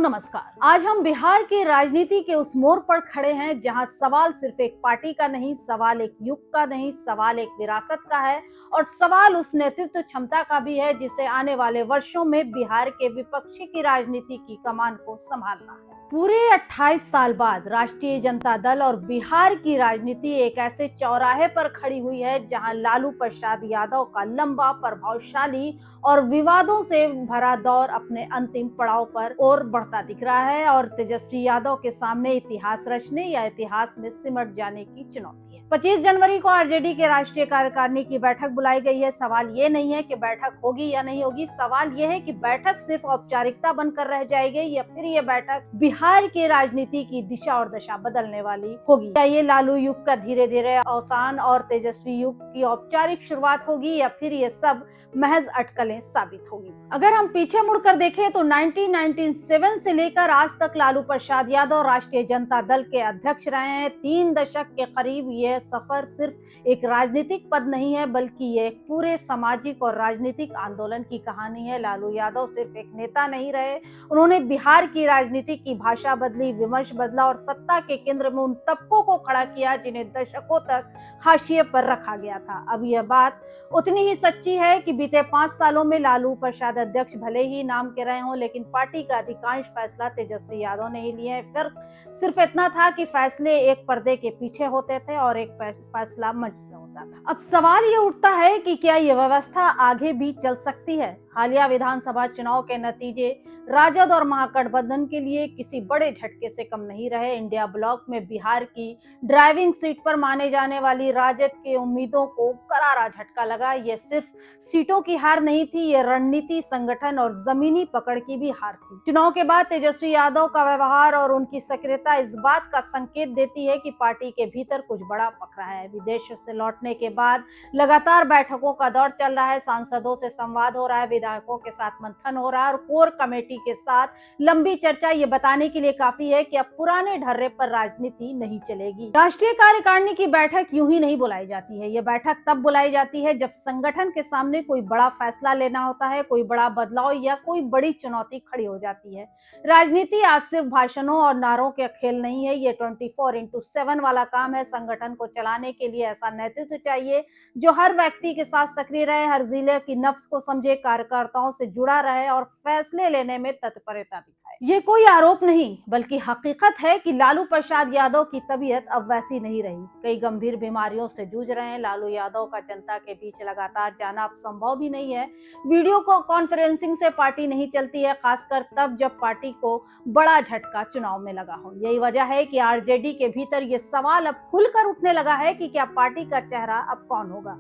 नमस्कार। आज हम बिहार की राजनीति के उस मोड़ पर खड़े हैं जहां सवाल सिर्फ एक पार्टी का नहीं, सवाल एक युग का नहीं, सवाल एक विरासत का है और सवाल उस नेतृत्व क्षमता का भी है जिसे आने वाले वर्षों में बिहार के विपक्षी की राजनीति की कमान को संभालना है। पूरे 28 साल बाद राष्ट्रीय जनता दल और बिहार की राजनीति एक ऐसे चौराहे पर खड़ी हुई है जहां लालू प्रसाद यादव का लंबा, प्रभावशाली और विवादों से भरा दौर अपने अंतिम पड़ाव पर और बढ़ता दिख रहा है और तेजस्वी यादव के सामने इतिहास रचने या इतिहास में सिमट जाने की चुनौती है। 25 जनवरी को आरजेडी के राष्ट्रीय कार्यकारिणी की बैठक बुलाई गई है। सवाल ये नहीं है कि बैठक होगी या नहीं होगी, सवाल ये है कि बैठक सिर्फ औपचारिकता बनकर रह जाएगी या फिर ये बैठक बिहार की राजनीति की दिशा और दशा बदलने वाली होगी। क्या ये लालू युग का धीरे धीरे अवसान और तेजस्वी युग की औपचारिक शुरुआत होगी या फिर ये सब महज अटकलें साबित होगी। अगर हम पीछे मुड़कर देखें तो 1997 से लेकर आज तक लालू प्रसाद यादव राष्ट्रीय जनता दल के अध्यक्ष रहे हैं। 3 दशक के करीब यह सफर सिर्फ एक राजनीतिक पद नहीं है बल्कि ये एक पूरे सामाजिक और राजनीतिक आंदोलन की कहानी है। लालू यादव सिर्फ एक नेता नहीं रहे, उन्होंने बिहार की राजनीति की भाषा बदली, विमर्श बदला और सत्ता के केंद्र में उन तबकों को खड़ा किया जिन्हें दशकों तक हाशिए पर रखा गया था। अब यह बात उतनी ही सच्ची है कि बीते 5 सालों में लालू प्रसाद अध्यक्ष भले ही नाम के रहे हों, लेकिन पार्टी का अधिकांश फैसला तेजस्वी यादव ने ही लिए। फिर सिर्फ इतना था कि फैसले एक पर्दे के पीछे होते थे और एक फैसला मंच से होता था। अब सवाल ये उठता है कि क्या ये व्यवस्था आगे भी चल सकती है? हालिया विधानसभा चुनाव के नतीजे राजद और महागठबंधन के लिए किसी बड़े झटके से कम नहीं रहे। इंडिया ब्लॉक में बिहार की ड्राइविंग सीट पर माने जाने वाली राजद के उम्मीदों को करारा झटका लगा। ये सिर्फ सीटों की हार नहीं थी, ये रणनीति, संगठन और जमीनी पकड़ की भी हार थी। चुनाव के बाद तेजस्वी यादव का व्यवहार और उनकी सक्रियता इस बात का संकेत देती है कि पार्टी के भीतर कुछ बड़ा पक रहा है। विदेश से लौटने के बाद लगातार बैठकों का दौर चल रहा है, सांसदों से संवाद हो रहा है, विधायकों के साथ मंथन हो रहा है और कोर कमेटी के साथ लंबी चर्चा। ये बताने के लिए काफी है कि अब पुराने ढर्रे पर राजनीति नहीं चलेगी। राष्ट्रीय कार्यकारिणी की बैठक यूं ही नहीं बुलाई जाती है। ये बैठक तब बुलाई जाती है जब संगठन के सामने कोई बड़ा फैसला लेना होता है, कोई बड़ा बदलाव या कोई बड़ी चुनौती खड़ी हो जाती है। राजनीति आज सिर्फ भाषणों और नारों के खेल नहीं है, ये 24/7 वाला काम है। संगठन को चलाने के लिए ऐसा नेतृत्व चाहिए जो हर व्यक्ति के साथ सक्रिय रहे, हर जिले की नफ्स को समझे, कार्यकर्ताओं से जुड़ा रहे और फैसले लेने में तत्परता दिखाए। ये कोई आरोप नहीं बल्कि हकीकत है कि लालू प्रसाद यादव की तबीयत अब वैसी नहीं रही। कई गंभीर बीमारियों से जूझ रहे हैं। लालू यादव का जनता के बीच लगातार जाना अब संभव भी नहीं है। वीडियो कॉन्फ्रेंसिंग से पार्टी नहीं चलती है, खासकर तब जब पार्टी को बड़ा झटका चुनाव में लगा हो। यही वजह है कि आरजेडी के भीतर ये सवाल अब खुलकर उठने लगा है कि क्या पार्टी का चेहरा अब कौन होगा,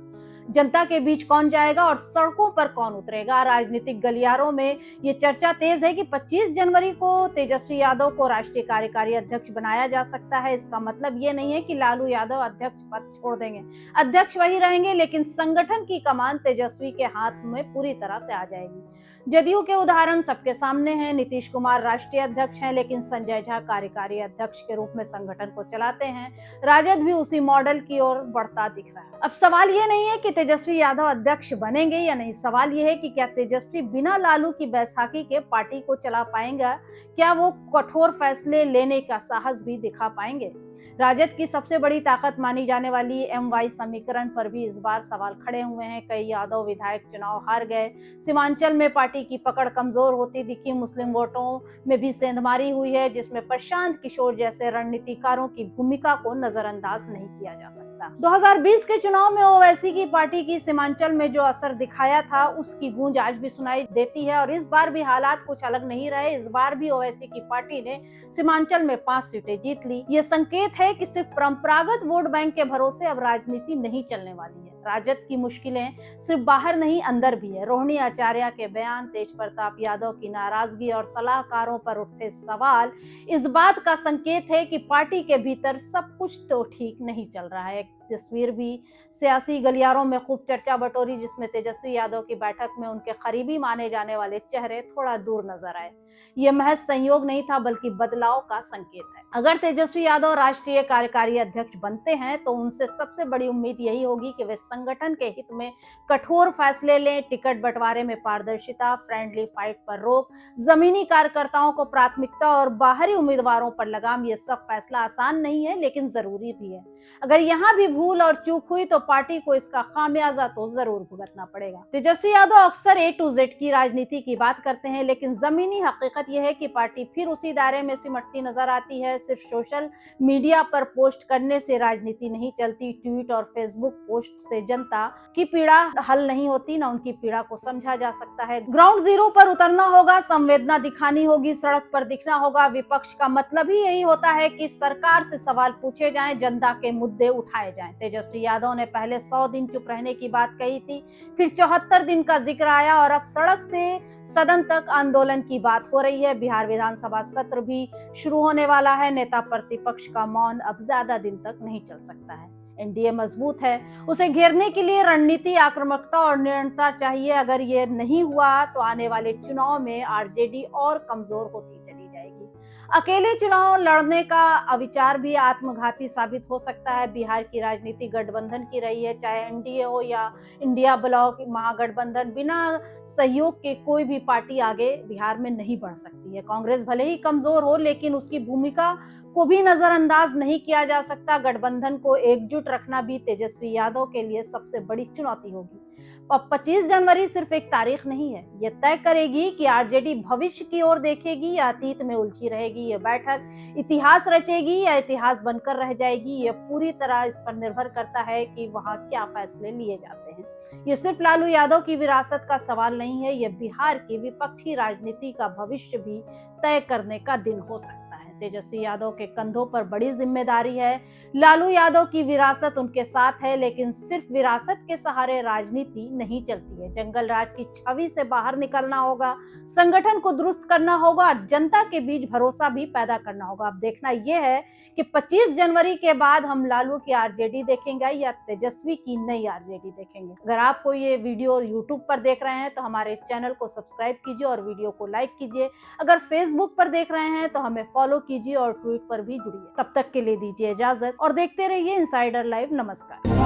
जनता के बीच कौन जाएगा और सड़कों पर कौन उतरेगा। राजनीतिक गलियारों में ये चर्चा तेज है कि 25 जनवरी को तेजस्वी यादव को राष्ट्रीय कार्यकारी अध्यक्ष बनाया जा सकता है। इसका मतलब ये नहीं है कि लालू यादव अध्यक्ष पद छोड़ देंगे, अध्यक्ष वही रहेंगे, लेकिन संगठन की कमान तेजस्वी के हाथ में पूरी तरह से आ जाएगी। जदयू के उदाहरण सबके सामने हैं। नीतीश कुमार राष्ट्रीय अध्यक्ष हैं, लेकिन संजय झा कार्यकारी अध्यक्ष के रूप में संगठन को चलाते हैं। राजद भी उसी मॉडल की ओर बढ़ता दिख रहा है। अब सवाल ये नहीं है कि तेजस्वी यादव अध्यक्ष बनेंगे या नहीं, सवाल यह है कि क्या तेजस्वी बिना लालू की बैसाखी के पार्टी को चला पाएंगे, क्या वो कठोर फैसले लेने का साहस भी दिखा पाएंगे। राजद की सबसे बड़ी ताकत मानी जाने वाली एमवाई समीकरण पर भी इस बार सवाल खड़े हुए हैं। कई यादव विधायक चुनाव हार गए, सीमांचल में पार्टी की पकड़ कमजोर होती दिखी, मुस्लिम वोटों में भी सेंधमारी हुई है जिसमें प्रशांत किशोर जैसे रणनीतिकारों की भूमिका को नजरअंदाज नहीं किया जा सकता। 2020 के चुनाव में ओवैसी की पार्टी की सीमांचल में जो असर दिखाया था उसकी गूंज आज भी सुनाई देती है और इस बार भी हालात कुछ अलग नहीं रहे। इस बार भी ओवैसी की पार्टी ने सीमांचल में 5 सीटें जीत ली। ये संकेत है कि सिर्फ परंपरागत वोट बैंक के भरोसे अब राजनीति नहीं चलने वाली है। राजद की मुश्किलें सिर्फ बाहर नहीं अंदर भी है। रोहिणी आचार्य के बयान, तेज प्रताप यादव की नाराजगी और सलाहकारों पर उठते सवाल इस बात का संकेत है कि पार्टी के भीतर सब कुछ तो ठीक नहीं चल रहा है। तस्वीर भी सियासी गलियारों में खूब चर्चा बटोरी जिसमें तेजस्वी यादव की बैठक में उनके करीबी माने जाने वाले चेहरे थोड़ा दूर नजर आए। ये महज संयोग नहीं था बल्कि बदलाव का संकेत है। अगर तेजस्वी यादव राष्ट्रीय कार्यकारी अध्यक्ष बनते हैं तो उनसे सबसे बड़ी उम्मीद यही होगी कि वे संगठन के हित में कठोर फैसले लें, टिकट बंटवारे में पारदर्शिता, फ्रेंडली फाइट पर रोक, जमीनी कार्यकर्ताओं को प्राथमिकता और बाहरी उम्मीदवारों पर लगाम। ये सब फैसला आसान नहीं है लेकिन जरूरी भी है। अगर यहाँ भी भूल और चूक हुई तो पार्टी को इसका खामियाजा तो जरूर भुगतना पड़ेगा। तेजस्वी यादव अक्सर A to Z की राजनीति की बात करते हैं, लेकिन जमीनी हकीकत यह है कि पार्टी फिर उसी दायरे में सिमटती नजर आती है। सिर्फ सोशल मीडिया पर पोस्ट करने से राजनीति नहीं चलती, ट्वीट और फेसबुक पोस्ट से जनता की पीड़ा हल नहीं होती, ना उनकी पीड़ा को समझा जा सकता है। ग्राउंड जीरो पर उतरना होगा, संवेदना दिखानी होगी, सड़क पर दिखना होगा। विपक्ष का मतलब ही यही होता है कि सरकार से सवाल पूछे जाएं, जनता के मुद्दे उठाए जाएं। तेजस्वी यादव ने पहले 100 दिन चुप रहने की बात कही थी, फिर 74 दिन का जिक्र आया और अब सड़क से सदन तक आंदोलन की बात हो रही है। बिहार विधानसभा सत्र भी शुरू होने वाला है। नेता प्रतिपक्ष का मौन अब ज्यादा दिन तक नहीं चल सकता है। एनडीए मजबूत है, उसे घेरने के लिए रणनीति, आक्रामकता और निरंतरता चाहिए। अगर ये नहीं हुआ तो आने वाले चुनाव में आरजेडी और कमजोर होती चली जाएगी। अकेले चुनाव लड़ने का अविचार भी आत्मघाती साबित हो सकता है। बिहार की राजनीति गठबंधन की रही है, चाहे एनडीए हो या इंडिया ब्लॉक महागठबंधन। बिना सहयोग के कोई भी पार्टी आगे बिहार में नहीं बढ़ सकती है। कांग्रेस भले ही कमजोर हो लेकिन उसकी भूमिका को भी नजरअंदाज नहीं किया जा सकता। गठबंधन को एकजुट रखना भी तेजस्वी यादव के लिए सबसे बड़ी चुनौती होगी। अब 25 जनवरी सिर्फ एक तारीख नहीं है, यह तय करेगी कि आरजेडी भविष्य की ओर देखेगी या अतीत में उलझी रहेगी। यह बैठक इतिहास रचेगी या इतिहास बनकर रह जाएगी, यह पूरी तरह इस पर निर्भर करता है कि वहां क्या फैसले लिए जाते हैं। ये सिर्फ लालू यादव की विरासत का सवाल नहीं है, यह बिहार की विपक्षी राजनीति का भविष्य भी तय करने का दिन हो सकता है। तेजस्वी यादव के कंधों पर बड़ी जिम्मेदारी है। लालू यादव की विरासत उनके साथ है, लेकिन सिर्फ विरासत के सहारे राजनीति नहीं चलती है। जंगल राज की छवि से बाहर निकलना होगा, संगठन को दुरुस्त करना होगा और जनता के बीच भरोसा भी पैदा करना होगा। अब देखना यह है कि 25 जनवरी के बाद हम लालू की आरजेडी देखेंगे या तेजस्वी की नई आरजेडी देखेंगे। अगर आपको ये वीडियो यूट्यूब पर देख रहे हैं तो हमारे चैनल को सब्सक्राइब कीजिए और वीडियो को लाइक कीजिए। अगर फेसबुक पर देख रहे हैं तो हमें फॉलो कीजिए और ट्वीट पर भी जुड़िए। तब तक के लिए दीजिए इजाजत और देखते रहिए इनसाइडर लाइव। नमस्कार।